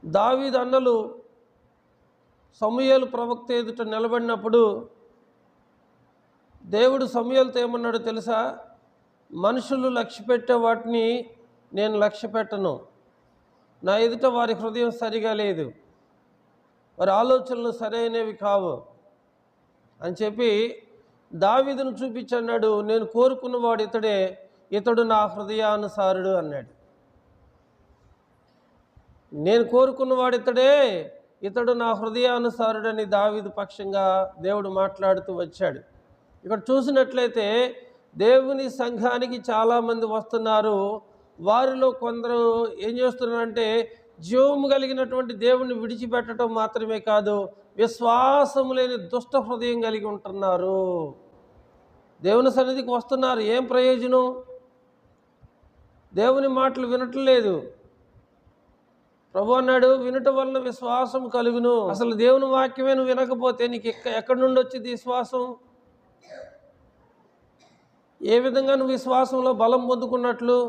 దావీదు అన్నలు సమూయేలు ప్రవక్త ఎదుట నిలబడినప్పుడు దేవుడు సమూయేలుతో ఏమన్నాడో తెలుసా? మనుషులు లక్ష్య పెట్టే వాటిని నేను లక్ష్య పెట్టను, నా ఎదుట వారి హృదయం సరిగా లేదు, వారి ఆలోచనలు సరైనవి కావు అని చెప్పి దావీదును చూపించన్నాడు. నేను కోరుకున్నవాడు ఇతడే, ఇతడు నా హృదయానుసారుడు అన్నాడు. నేను కోరుకున్నవాడు ఇతడే, ఇతడు నా హృదయానుసారుడని దావీదు పక్షంగా దేవుడు మాట్లాడుతూ వచ్చాడు. ఇక్కడ చూసినట్లయితే దేవుని సంఘానికి చాలామంది వస్తున్నారు. వారిలో కొందరు ఏం చేస్తున్నారంటే జీవము కలిగినటువంటి దేవుణ్ణి విడిచిపెట్టడం మాత్రమే కాదు, విశ్వాసము లేని దుష్ట హృదయం కలిగి ఉంటున్నారు. దేవుని సన్నిధికి వస్తున్నారు, ఏం ప్రయోజనం? దేవుని మాటలు వినట్లేదు. ప్రభు అన్నాడు, వినటం వలన విశ్వాసం కలుగును. అసలు దేవుని వాక్యమే నువ్వు వినకపోతే నీకు ఎక్కడి నుండి వచ్చింది విశ్వాసం? ఏ విధంగా నువ్వు విశ్వాసంలో బలం పొందుకున్నట్లు?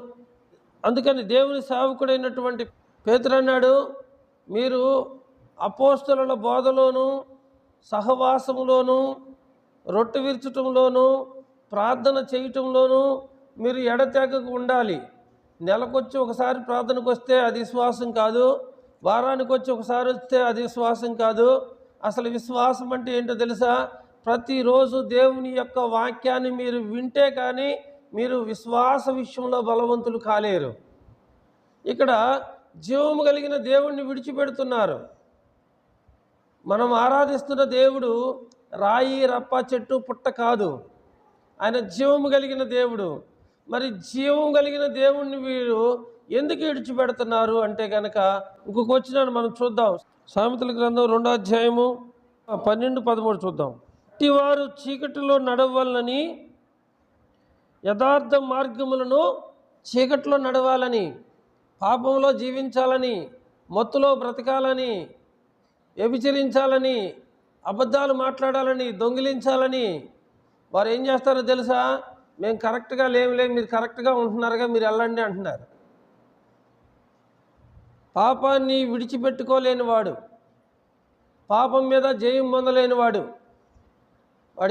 అందుకని దేవుని సేవకుడైనటువంటి పేతురు అన్నాడు, మీరు అపోస్తలుల బోధలోను, సహవాసములోను, రొట్టె విరుచటంలోను, ప్రార్థన చేయటంలోను మీరు ఎడతెగక ఉండాలి. నెలకొచ్చి ఒకసారి ప్రార్థనకు వస్తే అది విశ్వాసం కాదు, వారానికి వచ్చి ఒకసారి వస్తే అది విశ్వాసం కాదు. అసలు విశ్వాసం అంటే ఏంటో తెలుసా? ప్రతిరోజు దేవుని యొక్క వాక్యాన్ని మీరు వింటే కానీ మీరు విశ్వాస విషయంలో బలవంతులు కాలేరు. ఇక్కడ జీవము కలిగిన దేవుణ్ణి విడిచిపెడుతున్నారు. మనం ఆరాధిస్తున్న దేవుడు రాయి, రప్ప, చెట్టు, పుట్ట కాదు, ఆయన జీవము కలిగిన దేవుడు. మరి జీవం కలిగిన దేవుణ్ణి వీరు ఎందుకు విడిచిపెడుతున్నారు అంటే కనుక ఇంకొక వచ్చినాను మనం చూద్దాం. సామెతల గ్రంథం 2వ అధ్యాయము 12-13 చూద్దాం. వారు చీకటిలో నడవాలని, యథార్థ మార్గములను చీకటిలో నడవాలని, పాపంలో జీవించాలని, మత్తులో బ్రతకాలని, వ్యభిచరించాలని, అబద్ధాలు మాట్లాడాలని, దొంగిలించాలని వారు ఏం చేస్తారో తెలుసా? మేము కరెక్ట్గా లేము, మీరు కరెక్ట్గా ఉంటున్నారుగా, మీరు వెళ్ళండి అంటున్నారు. పాపాన్ని విడిచిపెట్టుకోలేని వాడు, పాపం మీద జయం పొందలేని వాడు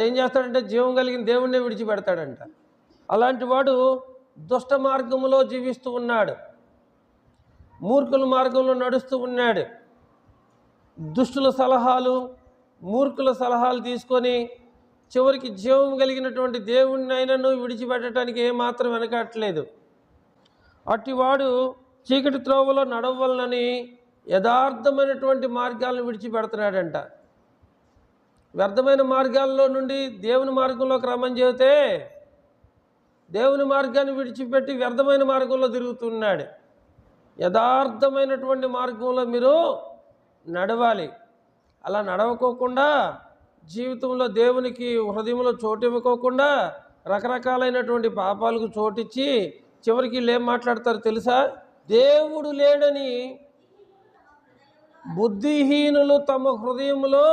ఏం చేస్తాడంటే జీవం కలిగిన దేవుణ్ణే విడిచిపెడతాడంట. అలాంటి వాడు దుష్ట మార్గంలో జీవిస్తూ ఉన్నాడు, మూర్ఖుల మార్గంలో నడుస్తూ ఉన్నాడు. దుష్టుల సలహాలు, మూర్ఖుల సలహాలు తీసుకొని చివరికి జీవం కలిగినటువంటి దేవుణ్ణి అయినను విడిచిపెట్టడానికి ఏమాత్రం వెనకట్లేదు. అట్టివాడు చీకటి త్రోవలో నడవలనని యథార్థమైనటువంటి మార్గాలను విడిచిపెడుతున్నాడంట. వ్యర్థమైన మార్గాల్లో నుండి దేవుని మార్గంలోకి రమ్మని చెబితే దేవుని మార్గాన్ని విడిచిపెట్టి వ్యర్థమైన మార్గంలో తిరుగుతున్నాడు. యథార్థమైనటువంటి మార్గంలో మీరు నడవాలి. అలా నడవకోకుండా జీవితంలో దేవునికి హృదయంలో చోటు ఇవ్వకోకుండా రకరకాలైనటువంటి పాపాలకు చోటిచ్చి చివరికి వీళ్ళు ఏం మాట్లాడతారు తెలుసా? దేవుడు లేడని బుద్ధిహీనులు తమ హృదయంలో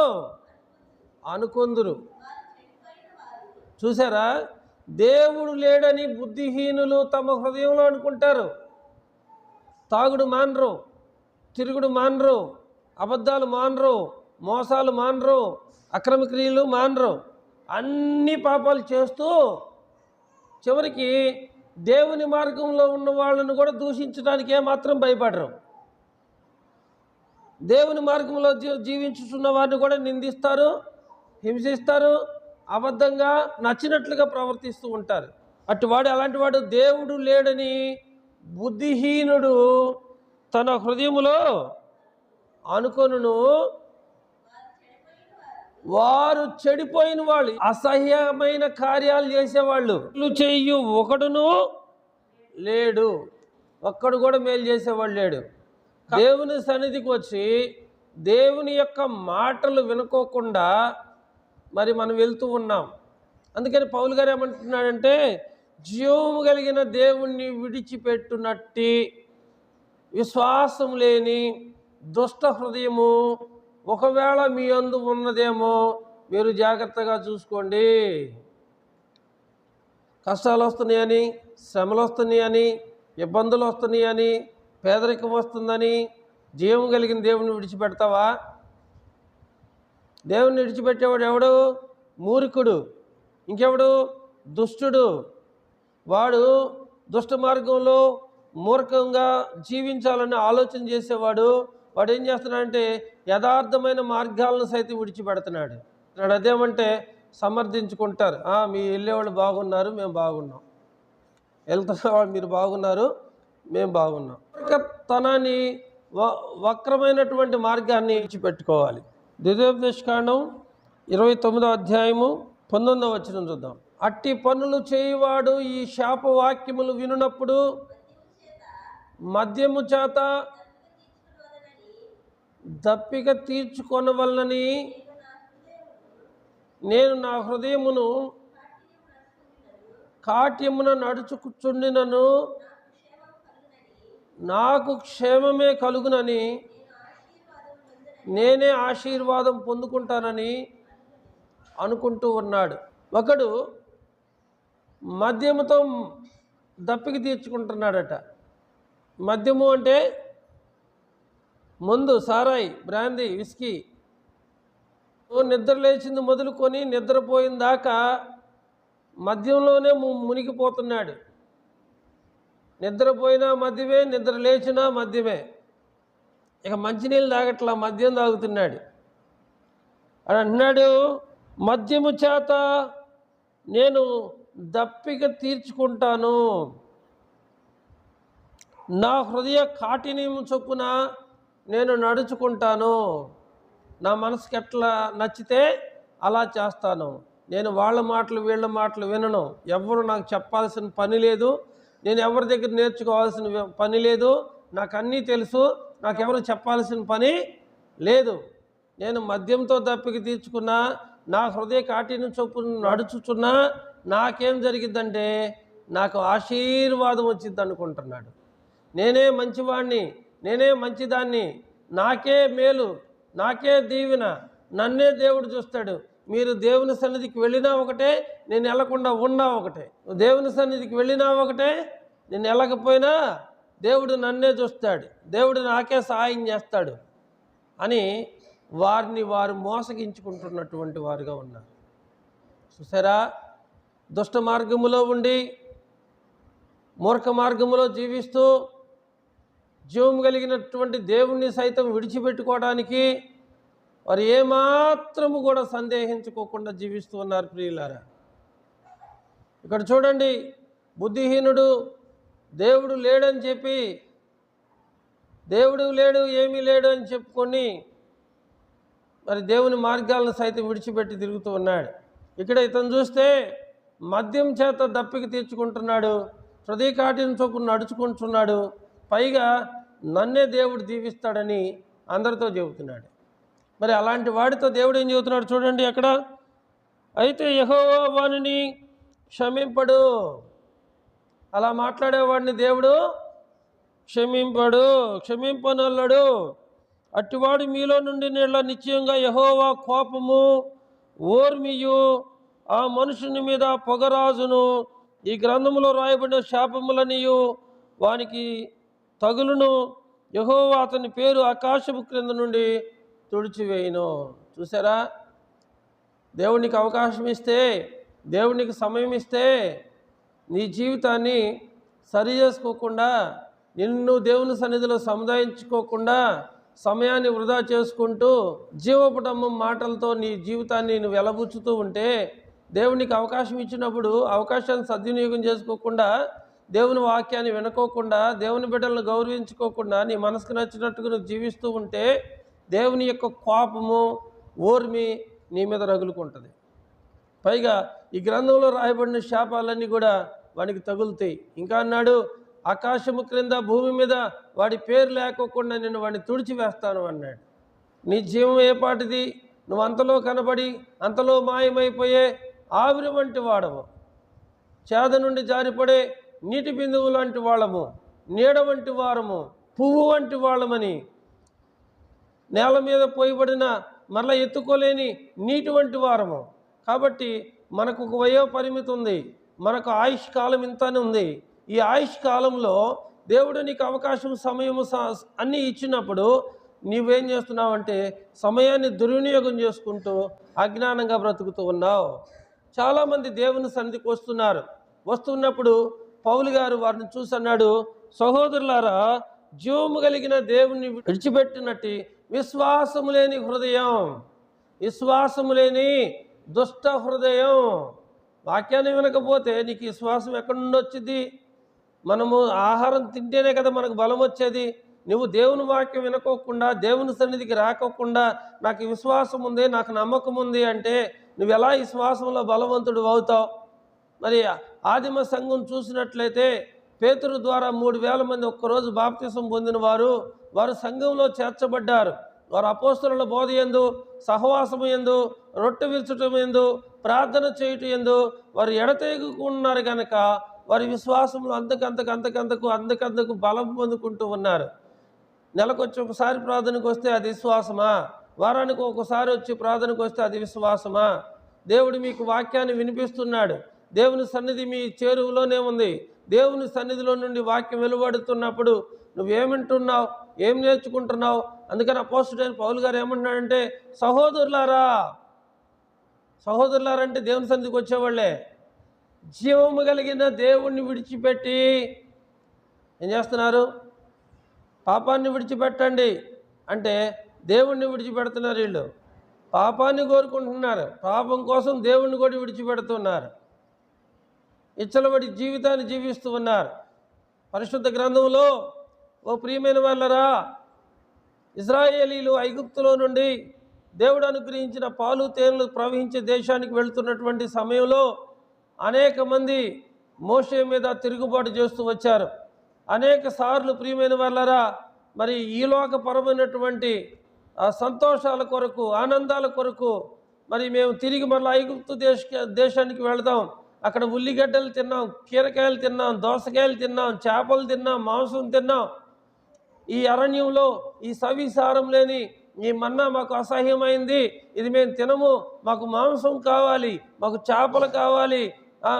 అనుకొందురు. చూసారా? దేవుడు లేడని బుద్ధిహీనులు తమ హృదయంలో అనుకుంటారు. తాగుడు మానరు, తిరుగుడు మానరు, అబద్ధాలు మానరు, మోసాలు మానరు, అక్రమ క్రియలు మానరు, అన్ని పాపాలు చేస్తూ చివరికి దేవుని మార్గంలో ఉన్న వాళ్ళను కూడా దూషించడానికి ఏమాత్రం భయపడరు. దేవుని మార్గంలో జీవించుతున్న వారిని కూడా నిందిస్తారు, హింసిస్తారు, అబద్ధంగా నచ్చినట్లుగా ప్రవర్తిస్తూ ఉంటారు. అటువాడు అలాంటి వాడు దేవుడు లేడని బుద్ధిహీనుడు తన హృదయములో అనుకొనును. వారు చెడిపోయిన వాళ్ళు, అసహ్యమైన కార్యాలు చేసేవాళ్ళు, చెయ్యు ఒకడును లేడు, ఒక్కడు కూడా మేలు చేసేవాడు లేడు. దేవుని సన్నిధికి వచ్చి దేవుని యొక్క మాటలు వినుకోకుండా మరి మనం వెళ్తూ ఉన్నాం. అందుకని పౌలు గారు ఏమంటున్నాడంటే జీవము కలిగిన దేవుణ్ణి విడిచిపెట్టునట్టి విశ్వాసం లేని దుష్ట హృదయము ఒకవేళ మీ యందు ఉన్నదేమో మీరు జాగ్రత్తగా చూసుకోండి. కష్టాలు వస్తున్నాయని, శ్రమలు వస్తున్నాయని, ఇబ్బందులు వస్తున్నాయని, పేదరికం వస్తుందని, జీవం కలిగిన దేవుని విడిచిపెడతావా? దేవుని విడిచిపెట్టేవాడు ఎవడు? మూర్ఖుడు. ఇంకెవడు? దుష్టుడు. వాడు దుష్ట మార్గంలో మూర్ఖంగా జీవించాలని ఆలోచన చేసేవాడు. వాడు ఏం చేస్తున్నాడంటే యథార్థమైన మార్గాలను సైతం విడిచిపెడుతున్నాడు. అదేమంటే సమర్థించుకుంటారు. మీ వెళ్ళేవాళ్ళు బాగున్నారు, మేము బాగున్నాం. వెళ్తున్న వాళ్ళు మీరు బాగున్నారు, మేము బాగున్నాం. తనాన్ని వక్రమైనటువంటి మార్గాన్ని విడిచిపెట్టుకోవాలి. ద్వితీయోపదేశకాండం 29వ అధ్యాయము 19వ వచనం చూద్దాం. అట్టి పనులు చేయువాడు ఈ శాపవాక్యములు వినునప్పుడు మద్యము చేత దప్పిక తీర్చుకొనవలనని నేను నా హృదయమును కాట్యమున నడుచుకుచుండినను నాకు క్షేమమే కలుగునని నేనే ఆశీర్వాదం పొందుకుంటానని అనుకుంటూ ఉన్నాడు. ఒకడు మద్యముతో దప్పిక తీర్చుకుంటున్నాడట. మద్యము అంటే మందు, సారాయి, బ్రాందీ, విస్కీ. నిద్ర లేచింది మొదలుకొని నిద్రపోయిన దాకా మద్యంలోనే మునిగిపోతున్నాడు. నిద్రపోయినా మద్యమే, నిద్ర లేచినా మద్యమే. ఇక మంచినీళ్ళు తాగట్లా, మద్యం తాగుతున్నాడు. అని అంటున్నాడు, మద్యము చేత నేను దప్పిక తీర్చుకుంటాను, నా హృదయ కాఠిన్యము చొప్పున నేను నడుచుకుంటాను. నా మనసుకి ఎట్లా నచ్చితే అలా చేస్తాను. నేను వాళ్ళ మాటలు వీళ్ళ మాటలు వినను. ఎవరు నాకు చెప్పాల్సిన పని లేదు, నేను ఎవరి దగ్గర నేర్చుకోవాల్సిన పని లేదు. నాకు అన్నీ తెలుసు, నాకెవరు చెప్పాల్సిన పని లేదు. నేను మద్యంతో దప్పిక తీర్చుకున్నా, నా హృదయ కాఠిన్యం చొప్పున నడుచుచున్నా నాకేం జరిగిద్దంటే నాకు ఆశీర్వాదం వచ్చింది అనుకుంటున్నాడు. నేనే మంచివాడిని, నేనే మంచిదాన్ని, నాకే మేలు, నాకే దీవెన, నన్నే దేవుడు చూస్తాడు. మీరు దేవుని సన్నిధికి వెళ్ళినా ఒకటే, నేను వెళ్ళకుండా ఉన్నా ఒకటే. దేవుని సన్నిధికి వెళ్ళినా ఒకటే, నేను వెళ్ళకపోయినా దేవుడు నన్నే చూస్తాడు, దేవుడు నాకే సహాయం చేస్తాడు అని వారిని వారు మోసగించుకుంటున్నటువంటి వారుగా ఉన్నారు. చూసారా? దుష్ట మార్గములో ఉండి మూర్ఖ మార్గములో జీవిస్తూ జీవం కలిగినటువంటి దేవుణ్ణి సైతం విడిచిపెట్టుకోవడానికి వారు ఏమాత్రము కూడా సందేహించుకోకుండా జీవిస్తూ ఉన్నారు. ప్రియులారా, ఇక్కడ చూడండి, బుద్ధిహీనుడు దేవుడు లేడని చెప్పి, దేవుడు లేడు, ఏమీ లేడు అని చెప్పుకొని మరి దేవుని మార్గాలను సైతం విడిచిపెట్టి తిరుగుతూ ఉన్నాడు. ఇక్కడ ఇతను చూస్తే మద్యం చేత దప్పిక తీర్చుకుంటున్నాడు, హృదయ కాఠిన్యం చొప్పున నడుచుకుంటున్నాడు, పైగా నన్నే దేవుడు దీవిస్తాడని అందరితో చెబుతున్నాడు. మరి అలాంటి వాడితో దేవుడు ఏం చెబుతున్నాడు చూడండి అక్కడ. అయితే యెహోవా వానిని క్షమింపడు. అలా మాట్లాడేవాడిని దేవుడు క్షమింపనల్లడు. అట్టివాడు మీలో నుండి నీళ్ళ నిశ్చయంగా యెహోవా కోపము, ఓర్మియు ఆ మనుషుని మీద పొగరాజును ఈ గ్రంథములో రాయబడిన శాపములనియు వానికి తగులును. యెహోవా అతని పేరు ఆకాశము క్రింద నుండి తుడిచివేయును. చూసారా? దేవునికి అవకాశం ఇస్తే, దేవునికి సమయం ఇస్తే నీ జీవితాన్ని సరి చేసుకోకుండా, నిన్ను దేవుని సన్నిధిలో సముదాయించుకోకుండా సమయాన్ని వృధా చేసుకుంటూ జీవపటమ్మం మాటలతో నీ జీవితాన్ని నువ్వు వెలబుచ్చుతూ ఉంటే, దేవునికి అవకాశం ఇచ్చినప్పుడు అవకాశాన్ని సద్వినియోగం చేసుకోకుండా, దేవుని వాక్యాన్ని వినుకోకుండా, దేవుని బిడ్డలను గౌరవించుకోకుండా నీ మనసుకు నచ్చినట్టుగా నువ్వు జీవిస్తూ ఉంటే దేవుని యొక్క కోపము, ఓర్మి నీ మీద రగులుకుంటుంది. పైగా ఈ గ్రంథంలో రాయబడిన శాపాలన్నీ కూడా వానికి తగులుతాయి. ఇంకా అన్నాడు, ఆకాశము క్రింద భూమి మీద వాడి పేరు లేకోకుండా నేను వాడిని తుడిచివేస్తాను అన్నాడు. నీ జీవం ఏ పాటిది? నువ్వు అంతలో కనబడి అంతలో మాయమైపోయే ఆవిరి వంటి వాడము, చేద నుండి జారిపడే నీటి బిందువు లాంటి వాళ్ళము, నీడ వంటి వారము, పువ్వు వంటి వాళ్ళమని, నేల మీద పోయబడిన మరలా ఎత్తుకోలేని నీటి వంటి వారము. కాబట్టి మనకు ఒక వయో పరిమితి ఉంది, మనకు ఆయుష్ కాలం ఇంతనే ఉంది. ఈ ఆయుష్ కాలంలో దేవుడు నీకు అవకాశం, సమయము అన్నీ ఇచ్చినప్పుడు నీవేం చేస్తున్నావంటే సమయాన్ని దుర్వినియోగం చేసుకుంటూ అజ్ఞానంగా బ్రతుకుతూ ఉన్నావు. చాలామంది దేవుని సన్నిధికి వస్తున్నప్పుడు పౌలు గారు వారిని చూసి అన్నాడు, సహోదరులారా, జీవము కలిగిన దేవుని విడిచిపెట్టినట్టు విశ్వాసము లేని హృదయం, విశ్వాసము లేని దుష్ట హృదయం. వాక్యాన్ని వినకపోతే నీకు విశ్వాసం ఎక్కడి నుండి వచ్చింది? మనము ఆహారం తింటేనే కదా మనకు బలం వచ్చేది. నువ్వు దేవుని వాక్యం వినుకోకుండా, దేవుని సన్నిధికి రాకోకుండా నాకు విశ్వాసం ఉంది, నాకు నమ్మకం ఉంది అంటే నువ్వు ఎలా విశ్వాసంలో బలవంతుడు అవుతావు? మరి ఆదిమ సంఘం చూసినట్లయితే పేతురు ద్వారా 3000 మంది ఒక్కరోజు బాప్తిసం పొందిన వారు సంఘంలో చేర్చబడ్డారు. వారు అపోస్తలుల బోధ యందు, సహవాసము యందు, రొట్టె విరుచటం యందు, ప్రార్థన చేయటం యందు వారు ఎడతెగకున్నారు కనుక వారి విశ్వాసంలో అంతకంతకు బలం పొందుకుంటూ ఉన్నారు. నెలకొచ్చి ఒకసారి ప్రార్థనకు వస్తే అది విశ్వాసమా? వారానికి ఒకసారి వచ్చి ప్రార్థనకు వస్తే అది విశ్వాసమా? దేవుడు మీకు వాక్యాన్ని వినిపిస్తున్నాడు. దేవుని సన్నిధి మీ చేరువలోనే ఉంది. దేవుని సన్నిధిలో నుండి వాక్యం వెలువడుతున్నప్పుడు నువ్వేమింటున్నావు, ఏం నేర్చుకుంటున్నావు? అందుకని అపోస్తలుడైన పౌలు గారు ఏమంటున్నాడంటే, సహోదరులారా అంటే దేవుని సన్నిధికి వచ్చేవాళ్ళే. జీవము కలిగిన దేవుణ్ణి విడిచిపెట్టి ఏం చేస్తున్నారు? పాపాన్ని విడిచిపెట్టండి అంటే దేవుణ్ణి విడిచిపెడుతున్నారు. వీళ్ళు పాపాన్ని కోరుకుంటున్నారు, పాపం కోసం దేవుణ్ణి కూడా విడిచిపెడుతున్నారు. ఇచ్చలబడి జీవితాన్ని జీవిస్తూ ఉన్నారు. పరిశుద్ధ గ్రంథంలో, ఓ ప్రియమైన వాళ్ళరా, ఇశ్రాయేలీలు ఐగుప్తులో నుండి దేవుడు అనుగ్రహించిన పాలు తేనెలు ప్రవహించే దేశానికి వెళుతున్నటువంటి సమయంలో అనేక మంది మోషే మీద తిరుగుబాటు చేస్తూ వచ్చారు. అనేక సార్లు ప్రియమైన వాళ్ళరా, మరి ఈలోకపరమైనటువంటి సంతోషాల కొరకు, ఆనందాల కొరకు మరి మేము తిరిగి మళ్ళీ ఐగుప్తు దేశానికి వెళదాం, అక్కడ ఉల్లిగడ్డలు తిన్నాం, కీరకాయలు తిన్నాం, దోసకాయలు తిన్నాం, చేపలు తిన్నాం, మాంసం తిన్నాం. ఈ అరణ్యంలో ఈ సవిసారం లేని ఈ మన్నా మాకు అసహ్యమైంది, ఇది మేము తినము, మాకు మాంసం కావాలి, మాకు చేపలు కావాలి,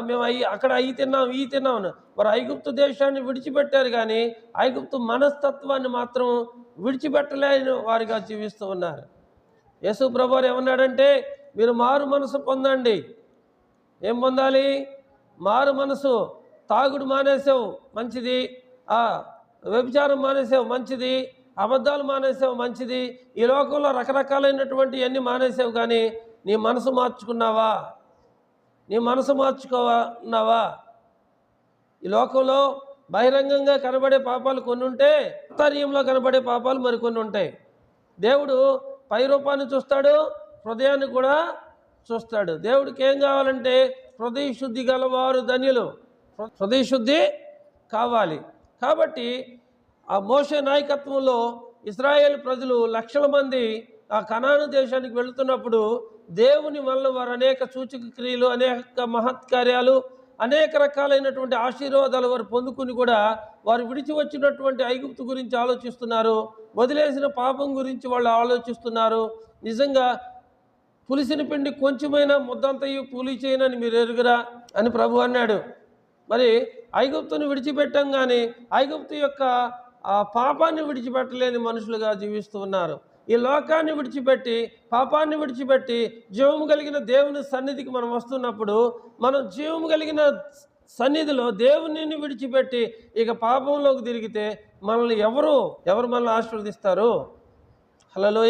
మేము అక్కడ అవి తిన్నాం, ఈ తిన్నాం. మరి ఐగుప్తు దేశాన్ని విడిచిపెట్టారు, కానీ ఐగుప్తు మనస్తత్వాన్ని మాత్రం విడిచిపెట్టలేని వారిగా జీవిస్తూ ఉన్నారు. యేసు ప్రభువారు ఏమన్నాడంటే, మీరు మారు మనసు పొందండి. ఏం పొందాలి? మారు మనసు. తాగుడు మానేసావు, మంచిది. వ్యభిచారం మానేసావు, మంచిది. అబద్ధాలు మానేసావు, మంచిది. ఈ లోకంలో రకరకాలైనటువంటి అన్నీ మానేసావు, కానీ నీ మనసు మార్చుకున్నావా? నీ మనసు మార్చుకున్నావా? ఈ లోకంలో బహిరంగంగా కనబడే పాపాలు కొన్ని ఉంటే, అంతర్యంలో కనబడే పాపాలు మరికొన్ని ఉంటాయి. దేవుడు పై రూపాన్ని చూస్తాడు, హృదయాన్ని కూడా చూస్తాడు. దేవుడికి ఏం కావాలంటే హృదయ శుద్ధి గలవారు ధన్యులు. హృదయ శుద్ధి కావాలి. కాబట్టి ఆ మోషే నాయకత్వంలో ఇశ్రాయేల్ ప్రజలు లక్షల మంది ఆ కనాను దేశానికి వెళుతున్నప్పుడు దేవుని వల్ల వారు అనేక సూచక క్రియలు, అనేక మహత్కార్యాలు, అనేక రకాలైనటువంటి ఆశీర్వాదాలు వారు పొందుకుని కూడా వారు విడిచి వచ్చినటువంటి ఐగుప్తు గురించి ఆలోచిస్తున్నారు, వదిలేసిన పాపం గురించి వాళ్ళు ఆలోచిస్తున్నారు. నిజంగా పులిసిన పిండి కొంచెమైనా ముద్దంతయు పూలి చేయనని మీరు ఎరుగురా అని ప్రభు అన్నాడు. మరి ఐగుప్తుని విడిచిపెట్టాం, కానీ ఐగుప్తు యొక్క ఆ పాపాన్ని విడిచిపెట్టలేని మనుషులుగా జీవిస్తూ ఉన్నారు. ఈ లోకాన్ని విడిచిపెట్టి, పాపాన్ని విడిచిపెట్టి జీవము కలిగిన దేవుని సన్నిధికి మనం వస్తున్నప్పుడు, మనం జీవము కలిగిన సన్నిధిలో దేవునిని విడిచిపెట్టి ఇక పాపంలోకి తిరిగితే మనల్ని ఎవరు మనల్ని ఆశీర్వదిస్తారు? హల్లెలూయా.